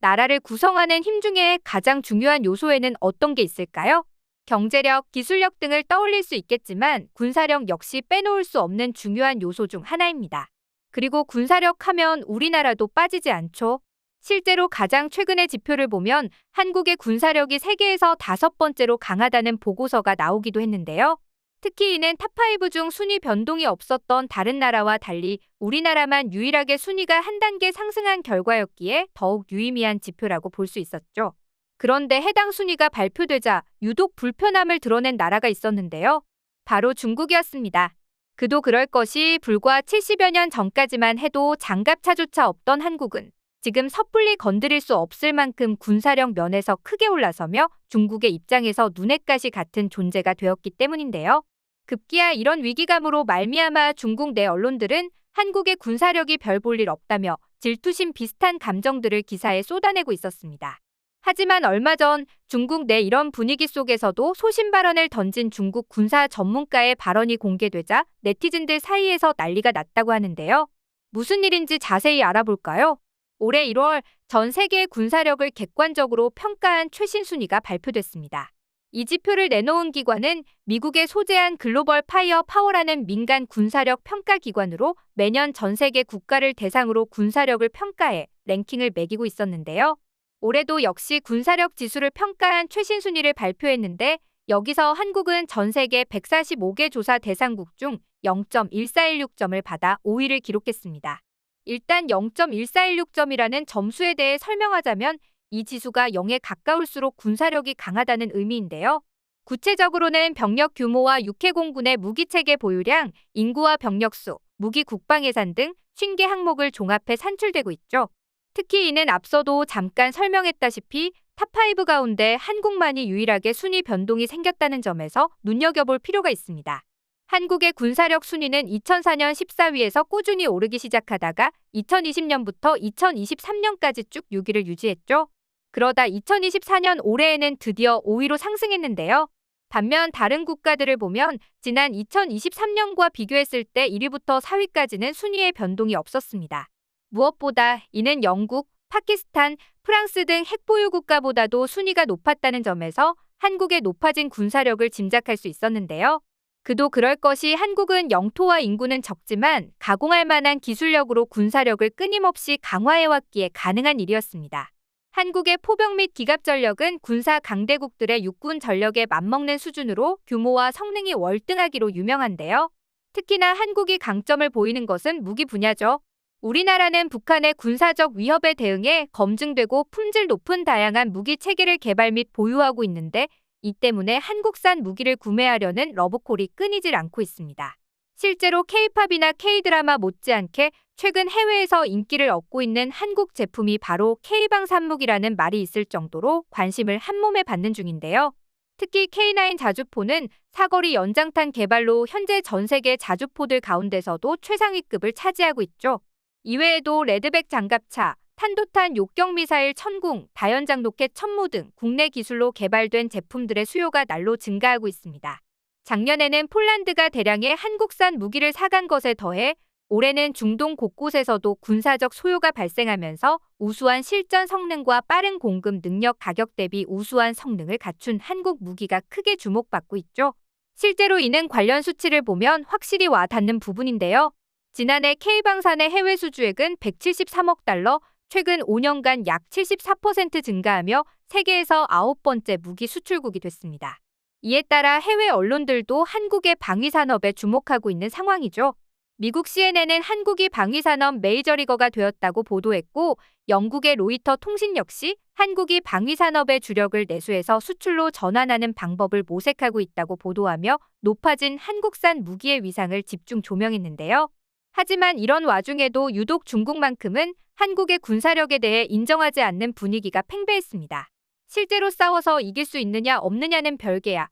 나라를 구성하는 힘 중에 가장 중요한 요소에는 어떤 게 있을까요? 경제력, 기술력 등을 떠올릴 수 있겠지만 군사력 역시 빼놓을 수 없는 중요한 요소 중 하나입니다. 그리고 군사력 하면 우리나라도 빠지지 않죠. 실제로 가장 최근의 지표를 보면 한국의 군사력이 세계에서 5번째로 강하다는 보고서가 나오기도 했는데요. 특히 이는 탑5 중 순위 변동이 없었던 다른 나라와 달리 우리나라만 유일하게 순위가 한 단계 상승한 결과였기에 더욱 유의미한 지표라고 볼 수 있었죠. 그런데 해당 순위가 발표되자 유독 불편함을 드러낸 나라가 있었는데요. 바로 중국이었습니다. 그도 그럴 것이 불과 70여 년 전까지만 해도 장갑차조차 없던 한국은 지금 섣불리 건드릴 수 없을 만큼 군사력 면에서 크게 올라서며 중국의 입장에서 눈엣가시 같은 존재가 되었기 때문인데요. 급기야 이런 위기감으로 말미암아 중국 내 언론들은 한국의 군사력이 별 볼 일 없다며 질투심 비슷한 감정들을 기사에 쏟아내고 있었습니다. 하지만 얼마 전 중국 내 이런 분위기 속에서도 소신 발언을 던진 중국 군사 전문가의 발언이 공개되자 네티즌들 사이에서 난리가 났다고 하는데요. 무슨 일인지 자세히 알아볼까요? 올해 1월 전 세계의 군사력을 객관적으로 평가한 최신 순위가 발표됐습니다. 이 지표를 내놓은 기관은 미국의 소재한 글로벌 파이어 파워라는 민간 군사력 평가 기관으로 매년 전 세계 국가를 대상으로 군사력을 평가해 랭킹을 매기고 있었는데요. 올해도 역시 군사력 지수를 평가한 최신 순위를 발표했는데 여기서 한국은 전 세계 145개 조사 대상국 중 0.1416점을 받아 5위를 기록했습니다. 일단 0.1416점이라는 점수에 대해 설명하자면 이 지수가 0에 가까울수록 군사력이 강하다는 의미인데요. 구체적으로는 병력 규모와 육해공군의 무기체계 보유량, 인구와 병력수, 무기 국방 예산 등 50개 항목을 종합해 산출되고 있죠. 특히 이는 앞서도 잠깐 설명했다시피 탑5 가운데 한국만이 유일하게 순위 변동이 생겼다는 점에서 눈여겨볼 필요가 있습니다. 한국의 군사력 순위는 2004년 14위에서 꾸준히 오르기 시작하다가 2020년부터 2023년까지 쭉 6위를 유지했죠. 그러다 2024년 올해에는 드디어 5위로 상승했는데요. 반면 다른 국가들을 보면 지난 2023년과 비교했을 때 1위부터 4위까지는 순위의 변동이 없었습니다. 무엇보다 이는 영국, 파키스탄, 프랑스 등 핵보유 국가보다도 순위가 높았다는 점에서 한국의 높아진 군사력을 짐작할 수 있었는데요. 그도 그럴 것이 한국은 영토와 인구는 적지만 가공할 만한 기술력으로 군사력을 끊임없이 강화해왔기에 가능한 일이었습니다. 한국의 포병 및 기갑 전력은 군사 강대국들의 육군 전력에 맞먹는 수준으로 규모와 성능이 월등하기로 유명한데요. 특히나 한국이 강점을 보이는 것은 무기 분야죠. 우리나라는 북한의 군사적 위협에 대응해 검증되고 품질 높은 다양한 무기 체계를 개발 및 보유하고 있는데 이 때문에 한국산 무기를 구매하려는 러브콜이 끊이질 않고 있습니다. 실제로 K-팝이나 K-드라마 못지않게 최근 해외에서 인기를 얻고 있는 한국 제품이 바로 K-방산무기라는 말이 있을 정도로 관심을 한몸에 받는 중인데요. 특히 K9 자주포는 사거리 연장탄 개발로 현재 전 세계 자주포들 가운데서도 최상위급을 차지하고 있죠. 이외에도 레드백 장갑차, 탄도탄 욕격미사일 천궁, 다연장 로켓 천무 등 국내 기술로 개발된 제품들의 수요가 날로 증가하고 있습니다. 작년에는 폴란드가 대량의 한국산 무기를 사간 것에 더해 올해는 중동 곳곳에서도 군사적 소요가 발생하면서 우수한 실전 성능과 빠른 공급 능력 가격 대비 우수한 성능을 갖춘 한국 무기가 크게 주목받고 있죠. 실제로 이는 관련 수치를 보면 확실히 와 닿는 부분인데요. 지난해 K방산의 해외 수주액은 173억 달러, 최근 5년간 약 74% 증가하며 세계에서 9번째 무기 수출국이 됐습니다. 이에 따라 해외 언론들도 한국의 방위산업에 주목하고 있는 상황이죠. 미국 CNN은 한국이 방위산업 메이저리거가 되었다고 보도했고 영국의 로이터 통신 역시 한국이 방위산업의 주력을 내수해서 수출로 전환하는 방법을 모색하고 있다고 보도하며 높아진 한국산 무기의 위상을 집중 조명했는데요. 하지만 이런 와중에도 유독 중국만큼은 한국의 군사력에 대해 인정하지 않는 분위기가 팽배했습니다. 실제로 싸워서 이길 수 있느냐 없느냐는 별개야.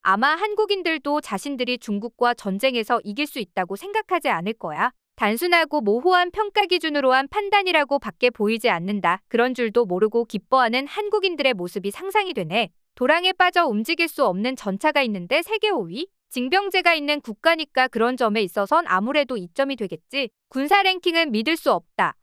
아마 한국인들도 자신들이 중국과 전쟁에서 이길 수 있다고 생각하지 않을 거야. 단순하고 모호한 평가 기준으로 한 판단이라고 밖에 보이지 않는다. 그런 줄도 모르고 기뻐하는 한국인들의 모습이 상상이 되네. 도랑에 빠져 움직일 수 없는 전차가 있는데 세계 5위? 징병제가 있는 국가니까 그런 점에 있어선 아무래도 이점이 되겠지. 군사 랭킹은 믿을 수 없다.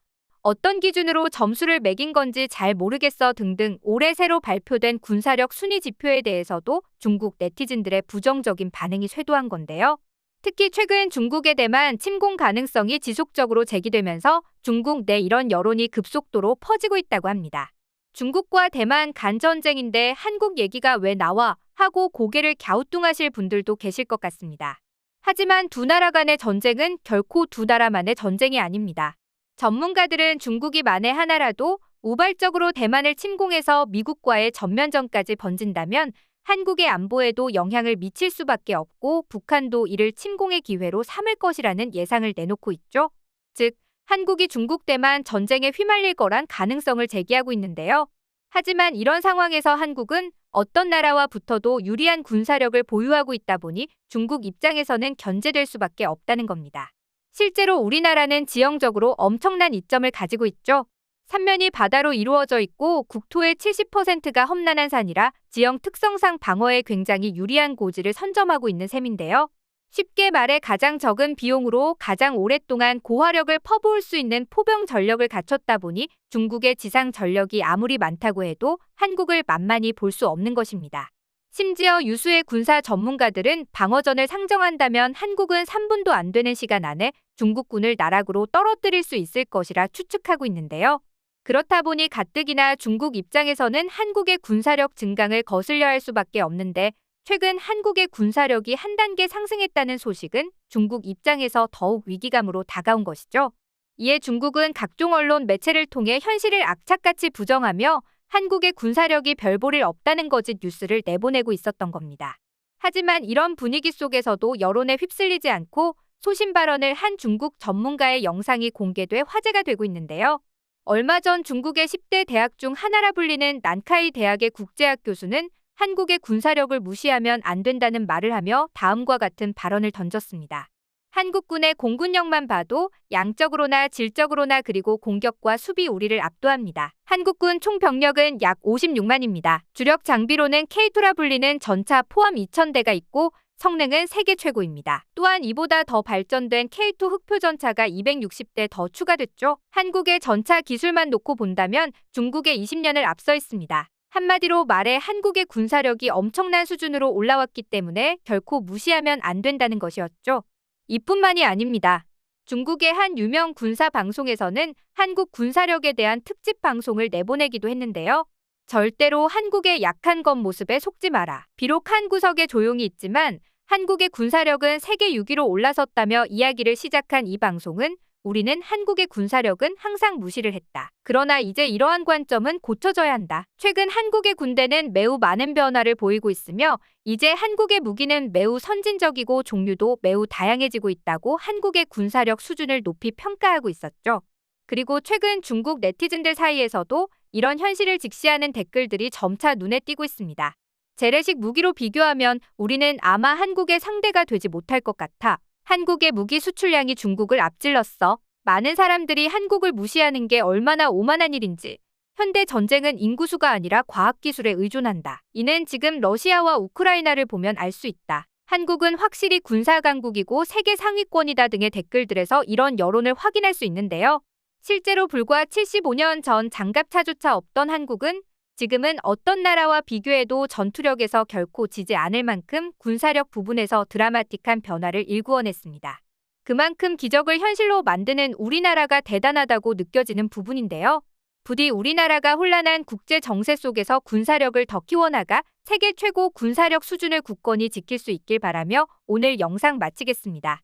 어떤 기준으로 점수를 매긴 건지 잘 모르겠어 등등 올해 새로 발표된 군사력 순위 지표에 대해서도 중국 네티즌들의 부정적인 반응이 쇄도한 건데요. 특히 최근 중국의 대만 침공 가능성이 지속적으로 제기되면서 중국 내 이런 여론이 급속도로 퍼지고 있다고 합니다. 중국과 대만 간전쟁인데 한국 얘기가 왜 나와? 하고 고개를 갸우뚱하실 분들도 계실 것 같습니다. 하지만 두 나라 간의 전쟁은 결코 두 나라만의 전쟁이 아닙니다. 전문가들은 중국이 만에 하나라도 우발적으로 대만을 침공해서 미국과의 전면전까지 번진다면 한국의 안보에도 영향을 미칠 수밖에 없고 북한도 이를 침공의 기회로 삼을 것이라는 예상을 내놓고 있죠. 즉, 한국이 중국 대만 전쟁에 휘말릴 거란 가능성을 제기하고 있는데요. 하지만 이런 상황에서 한국은 어떤 나라와 붙어도 유리한 군사력을 보유하고 있다 보니 중국 입장에서는 견제될 수밖에 없다는 겁니다. 실제로 우리나라는 지형적으로 엄청난 이점을 가지고 있죠. 삼면이 바다로 이루어져 있고 국토의 70%가 험난한 산이라 지형 특성상 방어에 굉장히 유리한 고지를 선점하고 있는 셈인데요. 쉽게 말해 가장 적은 비용으로 가장 오랫동안 고화력을 퍼부을 수 있는 포병 전력을 갖췄다 보니 중국의 지상 전력이 아무리 많다고 해도 한국을 만만히 볼 수 없는 것입니다. 심지어 유수의 군사 전문가들은 방어전을 상정한다면 한국은 3분도 안 되는 시간 안에 중국군을 나락으로 떨어뜨릴 수 있을 것이라 추측하고 있는데요. 그렇다 보니 가뜩이나 중국 입장에서는 한국의 군사력 증강을 거슬려 할 수밖에 없는데 최근 한국의 군사력이 한 단계 상승했다는 소식은 중국 입장에서 더욱 위기감으로 다가온 것이죠. 이에 중국은 각종 언론 매체를 통해 현실을 악착같이 부정하며 한국의 군사력이 별 볼 일 없다는 거짓 뉴스를 내보내고 있었던 겁니다. 하지만 이런 분위기 속에서도 여론에 휩쓸리지 않고 소신 발언을 한 중국 전문가의 영상이 공개돼 화제가 되고 있는데요. 얼마 전 중국의 10대 대학 중 하나라 불리는 난카이 대학의 국제학 교수는 한국의 군사력을 무시하면 안 된다는 말을 하며 다음과 같은 발언을 던졌습니다. 한국군의 공군력만 봐도 양적으로나 질적으로나 그리고 공격과 수비 우리를 압도합니다. 한국군 총 병력은 약 56만입니다. 주력 장비로는 K2라 불리는 전차 포함 2,000대가 있고 성능은 세계 최고입니다. 또한 이보다 더 발전된 K2 흑표 전차가 260대 더 추가됐죠. 한국의 전차 기술만 놓고 본다면 중국의 20년을 앞서 있습니다. 한마디로 말해 한국의 군사력이 엄청난 수준으로 올라왔기 때문에 결코 무시하면 안 된다는 것이었죠. 이뿐만이 아닙니다. 중국의 한 유명 군사 방송에서는 한국 군사력에 대한 특집 방송을 내보내기도 했는데요. 절대로 한국의 약한 겉모습에 속지 마라. 비록 한 구석에 조용히 있지만 한국의 군사력은 세계 6위로 올라섰다며 이야기를 시작한 이 방송은 우리는 한국의 군사력은 항상 무시를 했다. 그러나 이제 이러한 관점은 고쳐져야 한다. 최근 한국의 군대는 매우 많은 변화를 보이고 있으며 이제 한국의 무기는 매우 선진적이고 종류도 매우 다양해지고 있다고 한국의 군사력 수준을 높이 평가하고 있었죠. 그리고 최근 중국 네티즌들 사이에서도 이런 현실을 직시하는 댓글들이 점차 눈에 띄고 있습니다. 재래식 무기로 비교하면 우리는 아마 한국의 상대가 되지 못할 것 같아. 한국의 무기 수출량이 중국을 앞질렀어. 많은 사람들이 한국을 무시하는 게 얼마나 오만한 일인지. 현대 전쟁은 인구수가 아니라 과학기술에 의존한다. 이는 지금 러시아와 우크라이나를 보면 알 수 있다. 한국은 확실히 군사강국이고 세계 상위권이다 등의 댓글들에서 이런 여론을 확인할 수 있는데요. 실제로 불과 75년 전 장갑차조차 없던 한국은 지금은 어떤 나라와 비교해도 전투력에서 결코 지지 않을 만큼 군사력 부분에서 드라마틱한 변화를 일구어냈습니다. 그만큼 기적을 현실로 만드는 우리나라가 대단하다고 느껴지는 부분인데요. 부디 우리나라가 혼란한 국제 정세 속에서 군사력을 더 키워나가 세계 최고 군사력 수준을 굳건히 지킬 수 있길 바라며 오늘 영상 마치겠습니다.